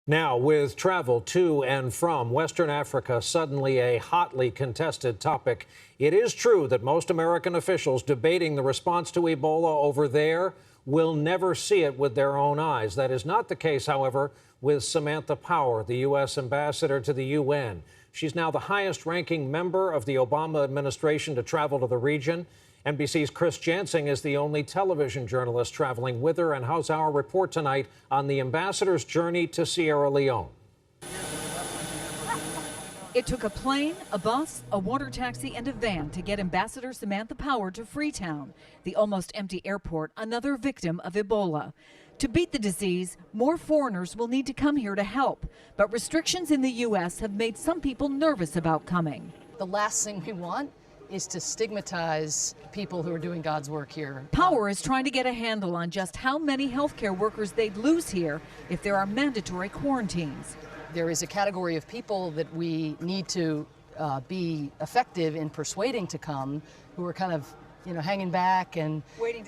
Now, with travel to and from Western Africa suddenly a hotly contested topic, it is true that most American officials debating the response to Ebola over there will never see it with their own eyes. That is not the case, however, with Samantha Power, the U.S. ambassador to the UN. She's now the highest-ranking member of the Obama administration to travel to the region. NBC's Chris Jansing is the only television journalist traveling with her, and how's our report tonight on the ambassador's journey to Sierra Leone? It took a plane, a bus, a water taxi, and a van to get Ambassador Samantha Power to Freetown, the almost empty airport, another victim of Ebola. To beat the disease, more foreigners will need to come here to help, but restrictions in the U.S. have made some people nervous about coming. The last thing we want is to stigmatize people who are doing God's work here. Power is trying to get a handle on just how many healthcare workers they'd lose here if there are mandatory quarantines. There is a category of people that we need to be effective in persuading to come, who are kind of, hanging back and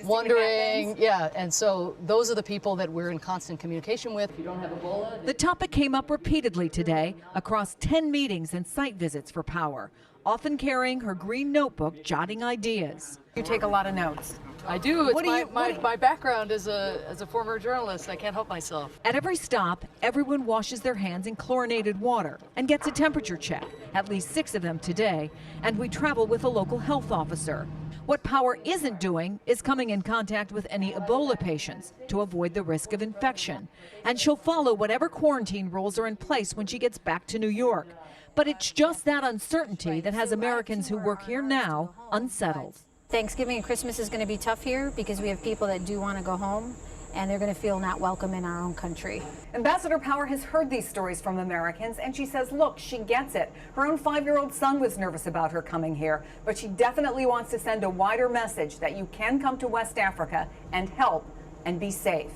wondering. Yeah, and so those are the people that we're in constant communication with. If you don't have Ebola. The topic came up repeatedly today across 10 meetings and site visits for Power, often carrying her green notebook, jotting ideas. You take a lot of notes. I do. It's my background as a former journalist. I can't help myself. At every stop, everyone washes their hands in chlorinated water and gets a temperature check, at least 6 of them today, and we travel with a local health officer. What Power isn't doing is coming in contact with any Ebola patients to avoid the risk of infection. And she'll follow whatever quarantine rules are in place when she gets back to New York. But it's just that uncertainty that has Americans who work here now unsettled. Thanksgiving and Christmas is going to be tough here because we have people that do want to go home, and they're going to feel not welcome in our own country. Ambassador Power has heard these stories from Americans, and she says, look, she gets it. Her own 5-year-old son was nervous about her coming here, but she definitely wants to send a wider message that you can come to West Africa and help and be safe.